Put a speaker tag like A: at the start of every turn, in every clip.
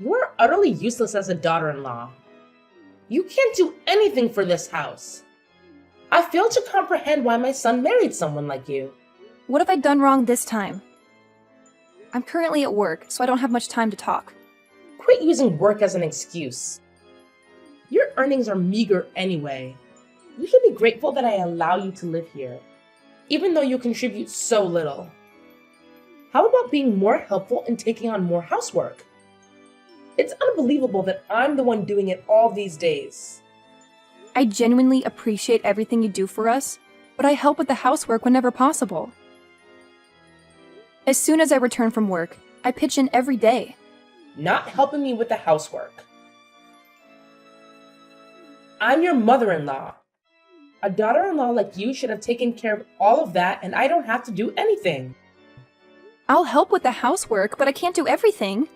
A: You are utterly useless as a daughter-in-law. You can't do anything for this house. I fail to comprehend why my son married someone like you.
B: What have I done wrong this time? I'm currently at work, so I don't have much time to talk.
A: Quit using work as an excuse. Your earnings are meager anyway. You should be grateful that I allow you to live here, even though you contribute so little. How about being more helpful and taking on more housework? It's unbelievable that I'm the one doing it all these days.
B: I genuinely appreciate everything you do for us, but I help with the housework whenever possible. As soon as I return from work, I pitch in every day.
A: Not helping me with the housework. I'm your mother-in-law. A daughter-in-law like you should have taken care of all of that, and I don't have to do anything.
B: I'll help with the housework, but I can't do everything.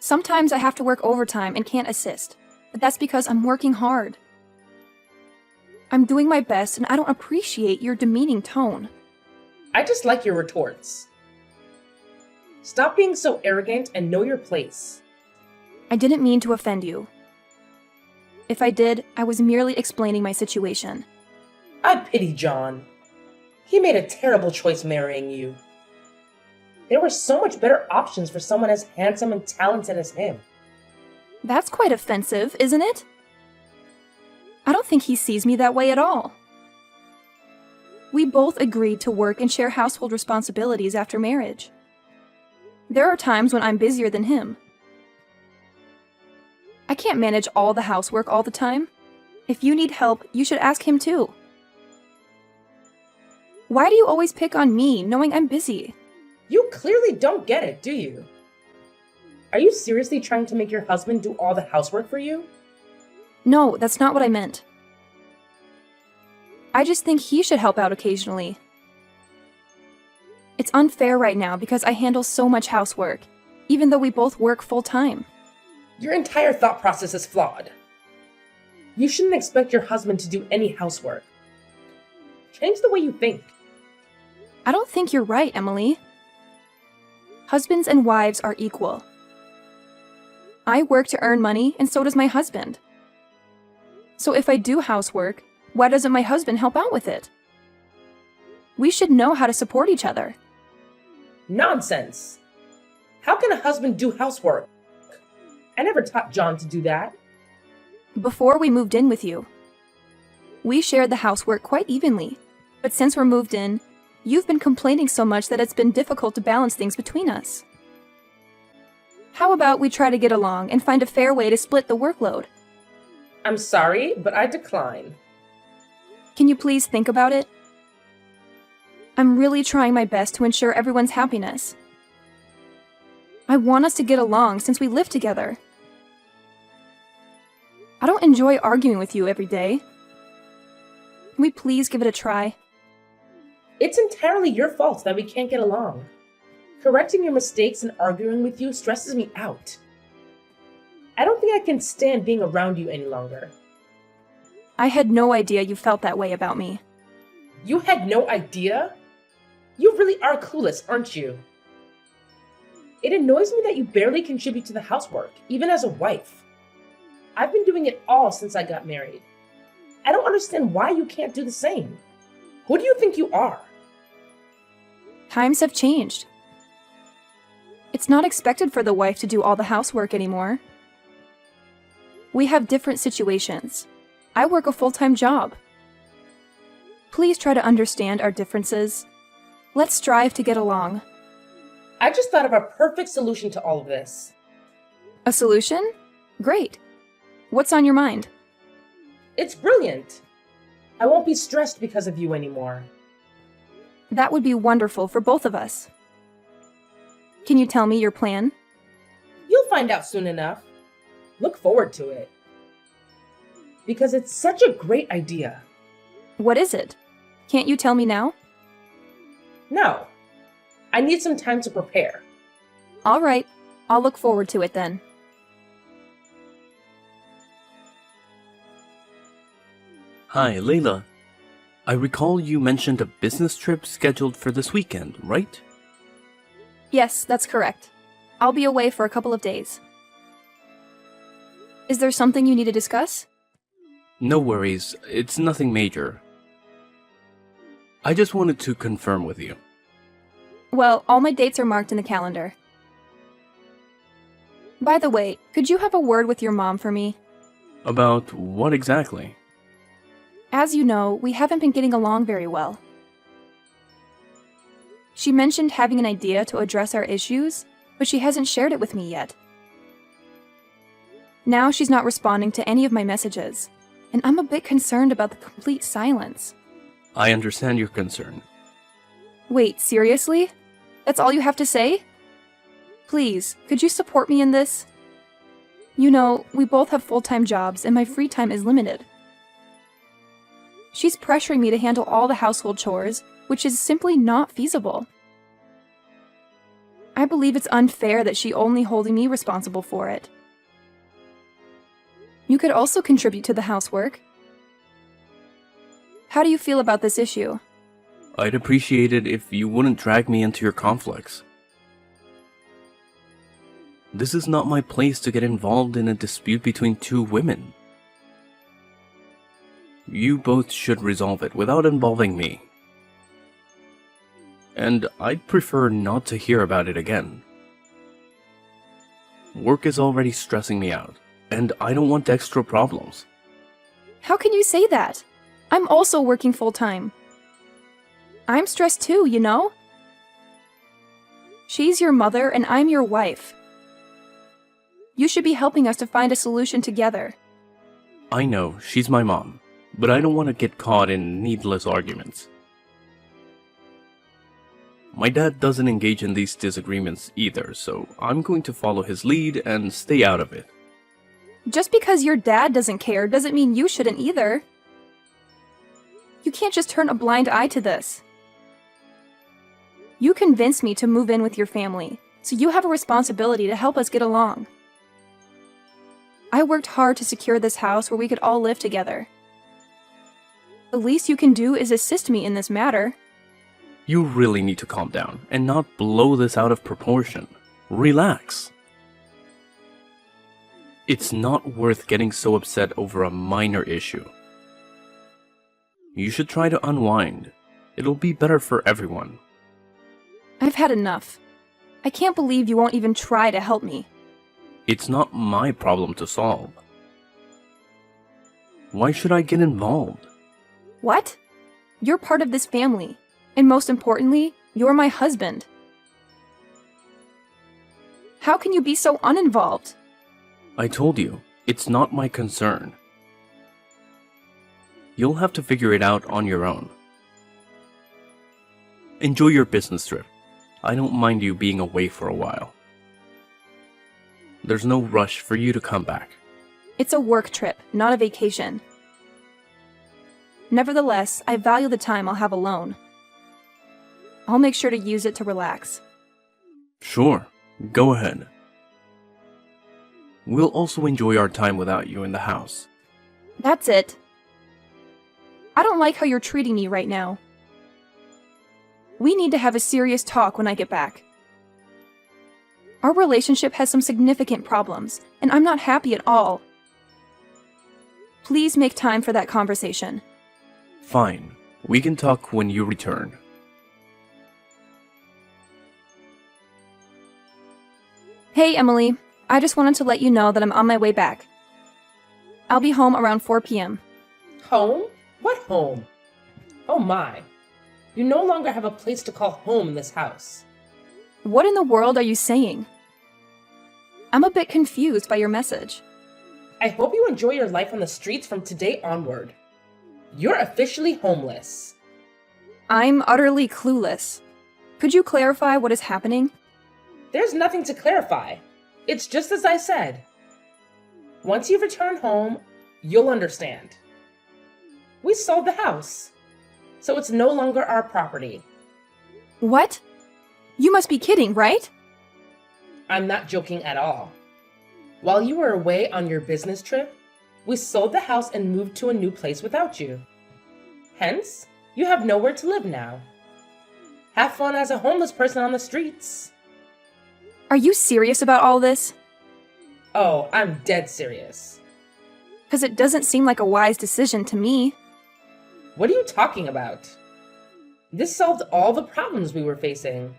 B: Sometimes I have to work overtime and can't assist, but that's because I'm working hard. I'm doing my best, and I don't appreciate your demeaning tone.
A: I just like your retorts. Stop being so arrogant and know your place.
B: I didn't mean to offend you. If I did, I was merely explaining my situation.
A: I pity John. He made a terrible choice marrying you. There were so much better options for someone as handsome and talented as him.
B: That's quite offensive, isn't it? I don't think he sees me that way at all. We both agreed to work and share household responsibilities after marriage. There are times when I'm busier than him. I can't manage all the housework all the time. If you need help, you should ask him too. Why do you always pick on me, knowing I'm busy?
A: You clearly don't get it, do you? Are you seriously trying to make your husband do all the housework for you?
B: No, that's not what I meant. I just think he should help out occasionally. It's unfair right now because I handle so much housework, even though we both work full-time.
A: Your entire thought process is flawed. You shouldn't expect your husband to do any housework. Change the way you think.
B: I don't think you're right, Emily. Husbands and wives are equal. I work to earn money, and so does my husband. So if I do housework, why doesn't my husband help out with it? We should know how to support each other.
A: Nonsense! How can a husband do housework? I never taught John to do that.
B: Before we moved in with you, we shared the housework quite evenly, but since we're moved in, you've been complaining so much that it's been difficult to balance things between us. How about we try to get along and find a fair way to split the workload?
A: I'm sorry, but I decline.
B: Can you please think about it? I'm really trying my best to ensure everyone's happiness. I want us to get along since we live together. I don't enjoy arguing with you every day. Can we please give it a try?
A: It's entirely your fault that we can't get along. Correcting your mistakes and arguing with you stresses me out. I don't think I can stand being around you any longer.
B: I had no idea you felt that way about me.
A: You had no idea? You really are clueless, aren't you? It annoys me that you barely contribute to the housework, even as a wife. I've been doing it all since I got married. I don't understand why you can't do the same. Who do you think you are?
B: Times have changed. It's not expected for the wife to do all the housework anymore. We have different situations. I work a full-time job. Please try to understand our differences. Let's strive to get along.
A: I just thought of a perfect solution to all of this.
B: A solution? Great. What's on your mind?
A: It's brilliant. I won't be stressed because of you anymore.
B: That would be wonderful for both of us. Can you tell me your plan?
A: You'll find out soon enough. Look forward to it. Because it's such a great idea.
B: What is it? Can't you tell me now?
A: No. I need some time to prepare.
B: All right. I'll look forward to it then.
C: Hi, Layla. I recall you mentioned a business trip scheduled for this weekend, right?
B: Yes, that's correct. I'll be away for a couple of days. Is there something you need to discuss?
C: No worries, it's nothing major. I just wanted to confirm with you.
B: Well, all my dates are marked in the calendar. By the way, could you have a word with your mom for me?
C: About what exactly?
B: As you know, we haven't been getting along very well. She mentioned having an idea to address our issues, but she hasn't shared it with me yet. Now she's not responding to any of my messages, and I'm a bit concerned about the complete silence.
C: I understand your concern.
B: Wait, seriously? That's all you have to say? Please, could you support me in this? You know, we both have full-time jobs and my free time is limited. She's pressuring me to handle all the household chores, which is simply not feasible. I believe it's unfair that she's only holding me responsible for it. You could also contribute to the housework. How do you feel about this issue?
C: I'd appreciate it if you wouldn't drag me into your conflicts. This is not my place to get involved in a dispute between two women. You both should resolve it without involving me. And I'd prefer not to hear about it again. Work is already stressing me out, and I don't want extra problems.
B: How can you say that? I'm also working full-time. I'm stressed too, you know? She's your mother and I'm your wife. You should be helping us to find a solution together.
C: I know, she's my mom, but I don't want to get caught in needless arguments. My dad doesn't engage in these disagreements either, so I'm going to follow his lead and stay out of it.
B: Just because your dad doesn't care doesn't mean you shouldn't either. You can't just turn a blind eye to this. You convinced me to move in with your family, so you have a responsibility to help us get along. I worked hard to secure this house where we could all live together. The least you can do is assist me in this matter.
C: You really need to calm down and not blow this out of proportion. Relax. It's not worth getting so upset over a minor issue. You should try to unwind. It'll be better for everyone.
B: I've had enough. I can't believe you won't even try to help me.
C: It's not my problem to solve. Why should I get involved?
B: What? You're part of this family, and most importantly, you're my husband. How can you be so uninvolved?
C: I told you, it's not my concern. You'll have to figure it out on your own. Enjoy your business trip. I don't mind you being away for a while. There's no rush for you to come back.
B: It's a work trip, not a vacation. Nevertheless, I value the time I'll have alone. I'll make sure to use it to relax.
C: Sure, go ahead. We'll also enjoy our time without you in the house.
B: That's it. I don't like how you're treating me right now. We need to have a serious talk when I get back. Our relationship has some significant problems, and I'm not happy at all. Please make time for that conversation.
C: Fine, we can talk when you return.
B: Hey, Emily. I just wanted to let you know that I'm on my way back. I'll be home around 4 p.m.
A: Home? What home? Oh my. You no longer have a place to call home in this house.
B: What in the world are you saying? I'm a bit confused by your message.
A: I hope you enjoy your life on the streets from today onward. You're officially homeless.
B: I'm utterly clueless. Could you clarify what is happening?
A: There's nothing to clarify. It's just as I said. Once you return home, you'll understand. We sold the house, so it's no longer our property.
B: What? You must be kidding, right?
A: I'm not joking at all. While you were away on your business trip, we sold the house and moved to a new place without you. Hence, you have nowhere to live now. Have fun as a homeless person on the streets.
B: Are you serious about all this?
A: Oh, I'm dead serious.
B: Because it doesn't seem like a wise decision to me.
A: What are you talking about? This solved all the problems we were facing.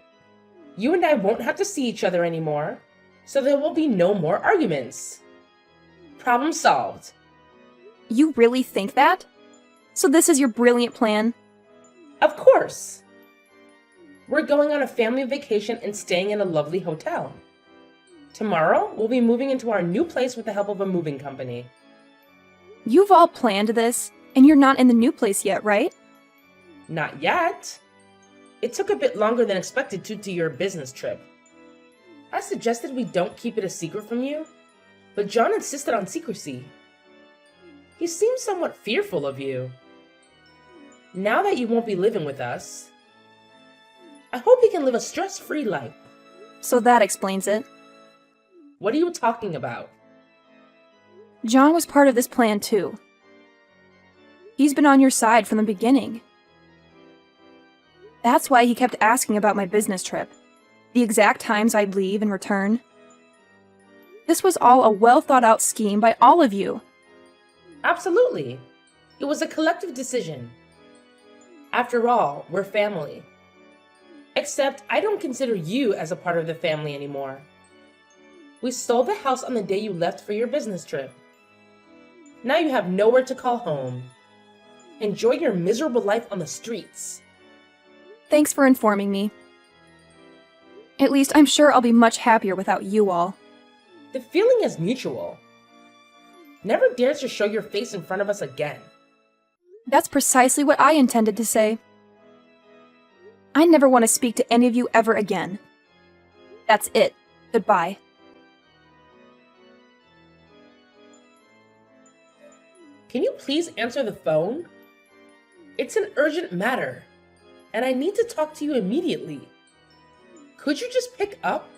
A: You and I won't have to see each other anymore, so there will be no more arguments. Problem solved.
B: You really think that? So this is your brilliant plan?
A: Of course. We're going on a family vacation and staying in a lovely hotel. Tomorrow, we'll be moving into our new place with the help of a moving company.
B: You've all planned this, and you're not in the new place yet, right?
A: Not yet. It took a bit longer than expected due to your business trip. I suggested we don't keep it a secret from you, but John insisted on secrecy. He seems somewhat fearful of you. Now that you won't be living with us, I hope you can live a stress-free life.
B: So that explains it.
A: What are you talking about?
B: John was part of this plan too. He's been on your side from the beginning. That's why he kept asking about my business trip, the exact times I'd leave and return. This was all a well-thought-out scheme by all of you.
A: Absolutely. It was a collective decision. After all, we're family. Except I don't consider you as a part of the family anymore. We sold the house on the day you left for your business trip. Now you have nowhere to call home. Enjoy your miserable life on the streets.
B: Thanks for informing me. At least I'm sure I'll be much happier without you all.
A: The feeling is mutual. Never dare to show your face in front of us again.
B: That's precisely what I intended to say. I never want to speak to any of you ever again. That's it. Goodbye.
A: Can you please answer the phone? It's an urgent matter, and I need to talk to you immediately. Could you just pick up?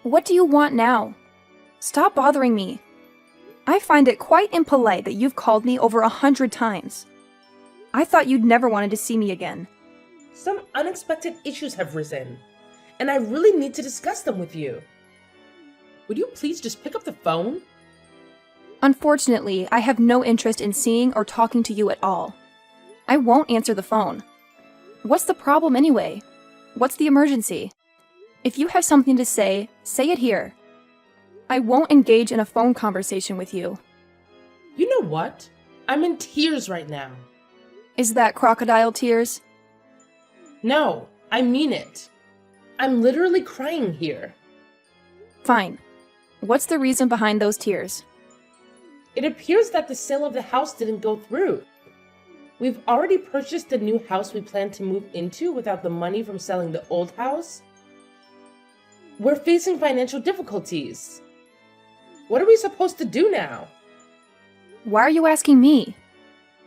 B: What do you want now? Stop bothering me. I find it quite impolite that you've called me over 100 times. I thought you'd never wanted to see me again.
A: Some unexpected issues have risen, and I really need to discuss them with you. Would you please just pick up the phone?
B: Unfortunately, I have no interest in seeing or talking to you at all. I won't answer the phone. What's the problem anyway? What's the emergency? If you have something to say it here. I won't engage in a phone conversation with you.
A: You know what? I'm in tears right now.
B: Is that crocodile tears?
A: No, I mean it. I'm literally crying here.
B: Fine. What's the reason behind those tears?
A: It appears that the sale of the house didn't go through. We've already purchased the new house we plan to move into without the money from selling the old house. We're facing financial difficulties. What are we supposed to do now?
B: Why are you asking me?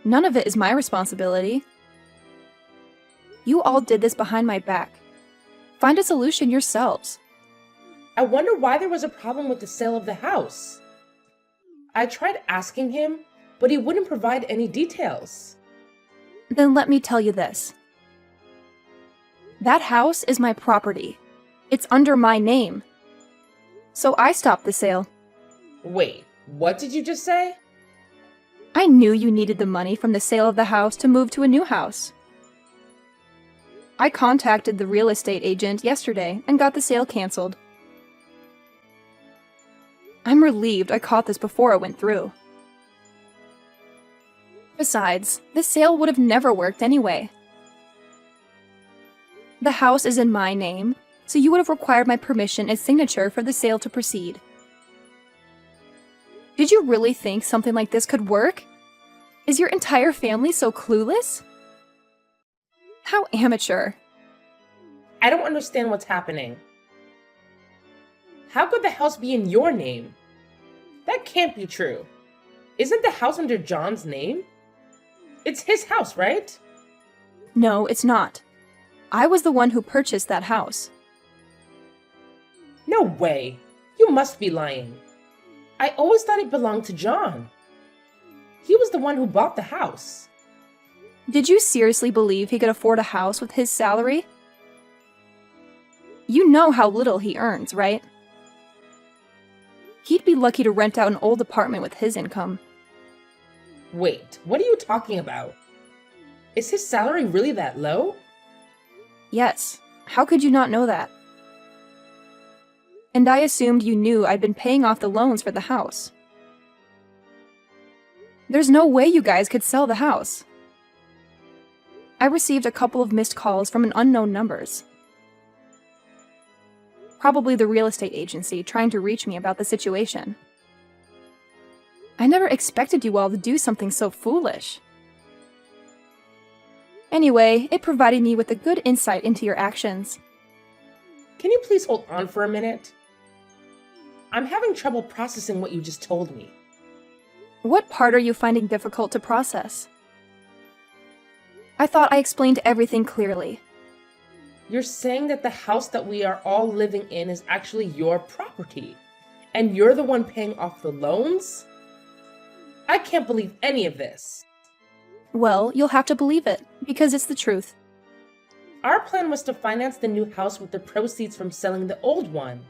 B: None of it is my responsibility. You all did this behind my back. Find a solution yourselves.
A: I wonder why there was a problem with the sale of the house. I tried asking him, but he wouldn't provide any details.
B: Then let me tell you this. That house is my property. It's under my name. So I stopped the sale.
A: Wait, what did you just say?
B: I knew you needed the money from the sale of the house to move to a new house. I contacted the real estate agent yesterday and got the sale canceled. I'm relieved I caught this before it went through. Besides, the sale would have never worked anyway. The house is in my name, so you would have required my permission and signature for the sale to proceed. Did you really think something like this could work? Is your entire family so clueless? How amateur.
A: I don't understand what's happening. How could the house be in your name? That can't be true. Isn't the house under John's name? It's his house, right?
B: No, it's not. I was the one who purchased that house.
A: No way. You must be lying. I always thought it belonged to John. He was the one who bought the house.
B: Did you seriously believe he could afford a house with his salary? You know how little he earns, right? He'd be lucky to rent out an old apartment with his income.
A: Wait, what are you talking about? Is his salary really that low?
B: Yes. How could you not know that? And I assumed you knew I'd been paying off the loans for the house. There's no way you guys could sell the house. I received a couple of missed calls from an unknown numbers. Probably the real estate agency trying to reach me about the situation. I never expected you all to do something so foolish. Anyway, it provided me with a good insight into your actions.
A: Can you please hold on for a minute? I'm having trouble processing what you just told me.
B: What part are you finding difficult to process? I thought I explained everything clearly.
A: You're saying that the house that we are all living in is actually your property, and you're the one paying off the loans? I can't believe any of this.
B: Well, you'll have to believe it, because it's the truth.
A: Our plan was to finance the new house with the proceeds from selling the old one.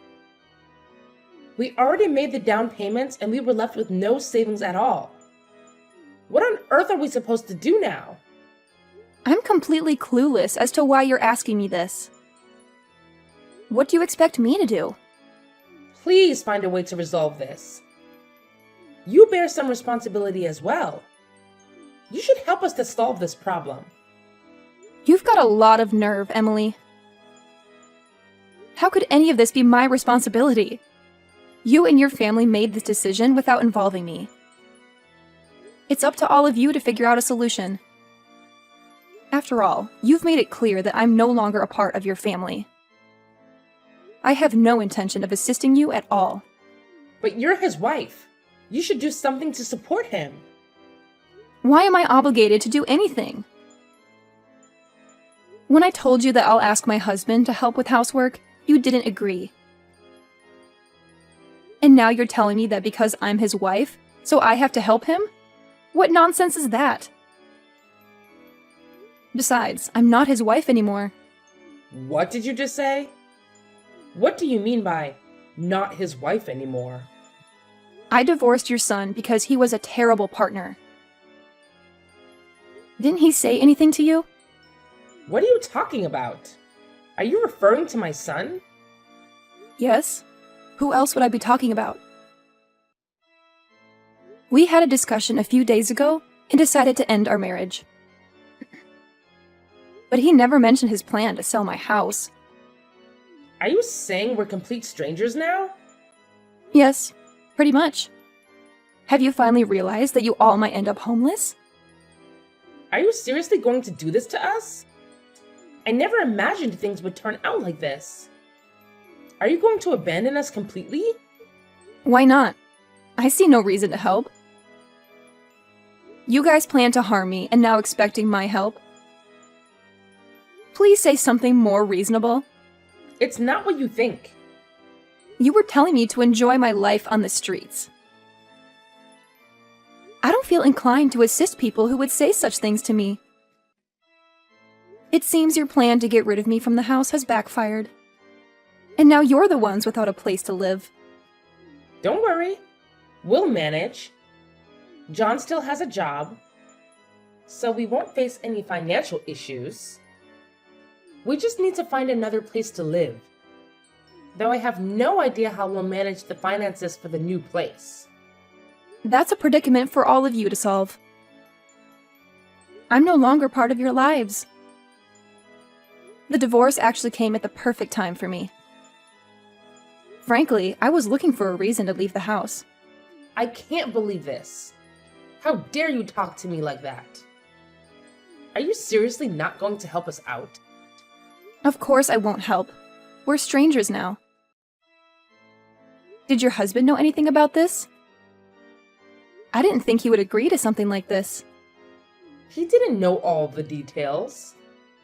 A: We already made the down payments and we were left with no savings at all. What on earth are we supposed to do now?
B: I'm completely clueless as to why you're asking me this. What do you expect me to do?
A: Please find a way to resolve this. You bear some responsibility as well. You should help us to solve this problem.
B: You've got a lot of nerve, Emily. How could any of this be my responsibility? You and your family made this decision without involving me. It's up to all of you to figure out a solution. After all, you've made it clear that I'm no longer a part of your family. I have no intention of assisting you at all.
A: But you're his wife. You should do something to support him.
B: Why am I obligated to do anything? When I told you that I'll ask my husband to help with housework, you didn't agree. And now you're telling me that because I'm his wife, so I have to help him? What nonsense is that? Besides, I'm not his wife anymore.
A: What did you just say? What do you mean by not his wife anymore?
B: I divorced your son because he was a terrible partner. Didn't he say anything to you?
A: What are you talking about? Are you referring to my son?
B: Yes. Who else would I be talking about? We had a discussion a few days ago and decided to end our marriage. But he never mentioned his plan to sell my house.
A: Are you saying we're complete strangers now?
B: Yes, pretty much. Have you finally realized that you all might end up homeless?
A: Are you seriously going to do this to us? I never imagined things would turn out like this. Are you going to abandon us completely?
B: Why not? I see no reason to help. You guys plan to harm me and now expecting my help? Please say something more reasonable.
A: It's not what you think.
B: You were telling me to enjoy my life on the streets. I don't feel inclined to assist people who would say such things to me. It seems your plan to get rid of me from the house has backfired. And now you're the ones without a place to live.
A: Don't worry. We'll manage. John still has a job, so we won't face any financial issues. We just need to find another place to live. Though I have no idea how we'll manage the finances for the new place.
B: That's a predicament for all of you to solve. I'm no longer part of your lives. The divorce actually came at the perfect time for me. Frankly, I was looking for a reason to leave the house.
A: I can't believe this. How dare you talk to me like that? Are you seriously not going to help us out?
B: Of course I won't help. We're strangers now. Did your husband know anything about this? I didn't think he would agree to something like this.
A: He didn't know all the details.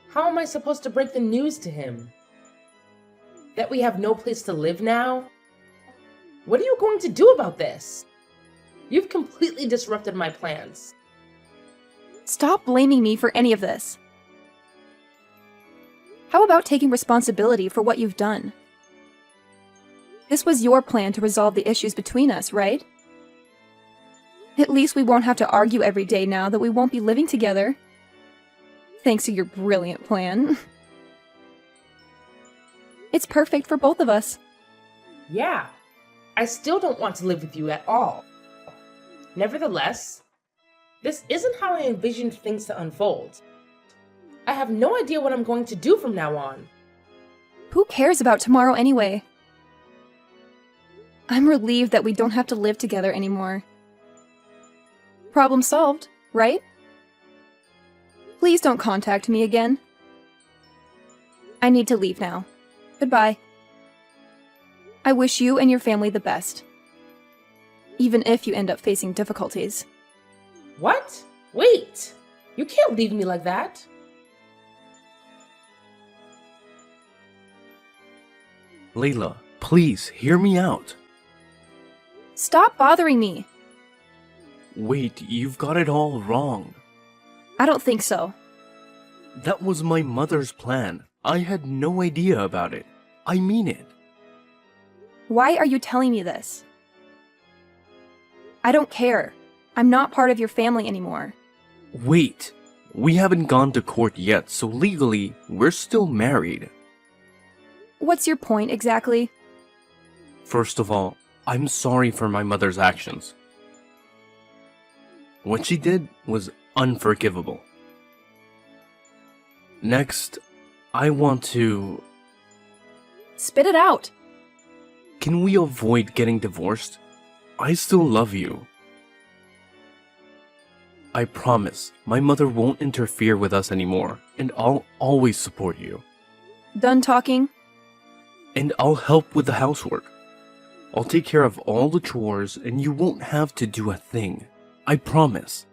A: How am I supposed to break the news to him? That we have no place to live now? What are you going to do about this? You've completely disrupted my plans.
B: Stop blaming me for any of this. How about taking responsibility for what you've done? This was your plan to resolve the issues between us, right? At least we won't have to argue every day now that we won't be living together. Thanks to your brilliant plan. It's perfect for both of us.
A: Yeah, I still don't want to live with you at all. Nevertheless, this isn't how I envisioned things to unfold. I have no idea what I'm going to do from now on.
B: Who cares about tomorrow anyway? I'm relieved that we don't have to live together anymore. Problem solved, right? Please don't contact me again. I need to leave now. Goodbye. I wish you and your family the best. Even if you end up facing difficulties.
A: What? Wait! You can't leave me like that.
C: Layla, please hear me out.
B: Stop bothering me!
C: Wait, you've got it all wrong.
B: I don't think so.
C: That was my mother's plan. I had no idea about it. I mean it.
B: Why are you telling me this? I don't care. I'm not part of your family anymore.
C: Wait, we haven't gone to court yet, so legally, we're still married.
B: What's your point exactly?
C: First of all, I'm sorry for my mother's actions. What she did was unforgivable. Next, I want to...
B: Spit it out!
C: Can we avoid getting divorced? I still love you. I promise my mother won't interfere with us anymore, and I'll always support you.
B: Done talking?
C: And I'll help with the housework. I'll take care of all the chores, and you won't have to do a thing. I promise.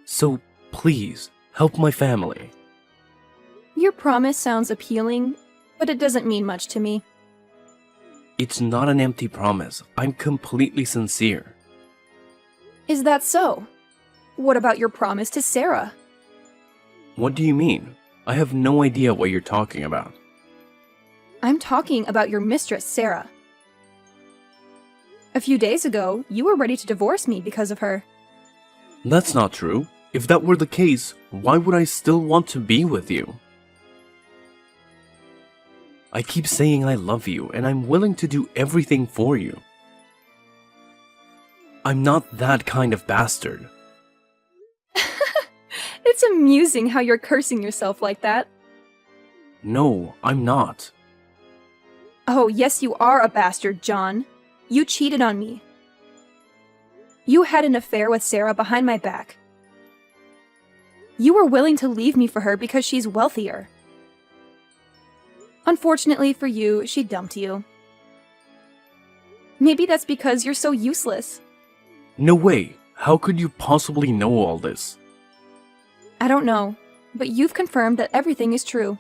C: So, please, help my family.
B: Your promise sounds appealing, but it doesn't mean much to me.
C: It's not an empty promise. I'm completely sincere.
B: Is that so? What about your promise to Sarah?
C: What do you mean? I have no idea what you're talking about.
B: I'm talking about your mistress, Sarah. A few days ago, you were ready to divorce me because of her.
C: That's not true. If that were the case, why would I still want to be with you? I keep saying I love you, and I'm willing to do everything for you. I'm not that kind of bastard.
B: It's amusing how you're cursing yourself like that.
C: No, I'm not.
B: Oh, yes, you are a bastard, John. You cheated on me. You had an affair with Sarah behind my back. You were willing to leave me for her because she's wealthier. Unfortunately for you, she dumped you. Maybe that's because you're so useless.
C: No way. How could you possibly know all this?
B: I don't know, but you've confirmed that everything is true.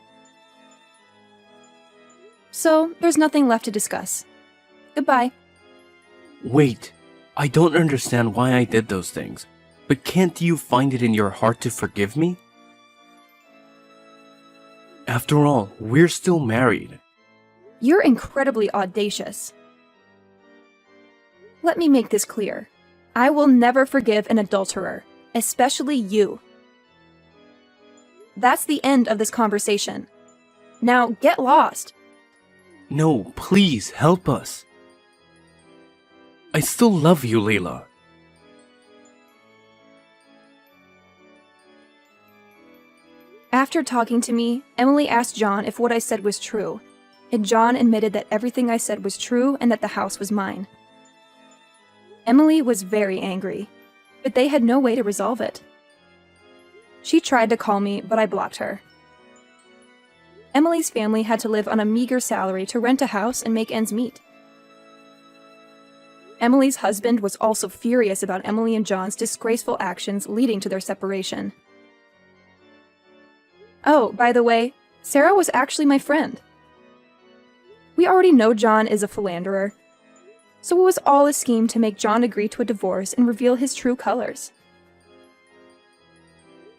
B: So, there's nothing left to discuss. Goodbye.
C: Wait, I don't understand why I did those things, but can't you find it in your heart to forgive me? After all, we're still married.
B: You're incredibly audacious. Let me make this clear. I will never forgive an adulterer, especially you. That's the end of this conversation. Now get lost.
C: No, please help us. I still love you, Layla.
B: After talking to me, Emily asked John if what I said was true, and John admitted that everything I said was true and that the house was mine. Emily was very angry, but they had no way to resolve it. She tried to call me, but I blocked her. Emily's family had to live on a meager salary to rent a house and make ends meet. Emily's husband was also furious about Emily and John's disgraceful actions leading to their separation. Oh, by the way, Sarah was actually my friend. We already know John is a philanderer, so it was all a scheme to make John agree to a divorce and reveal his true colors.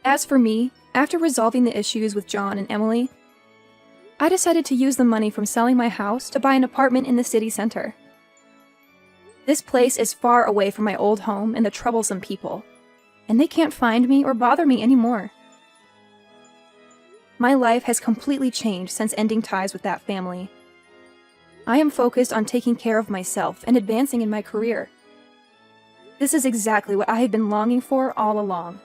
B: As for me, After resolving the issues with John and Emily, I decided to use the money from selling my house to buy an apartment in the city center. This place is far away from my old home and the troublesome people, and they can't find me or bother me anymore. My life has completely changed since ending ties with that family. I am focused on taking care of myself and advancing in my career. This is exactly what I have been longing for all along.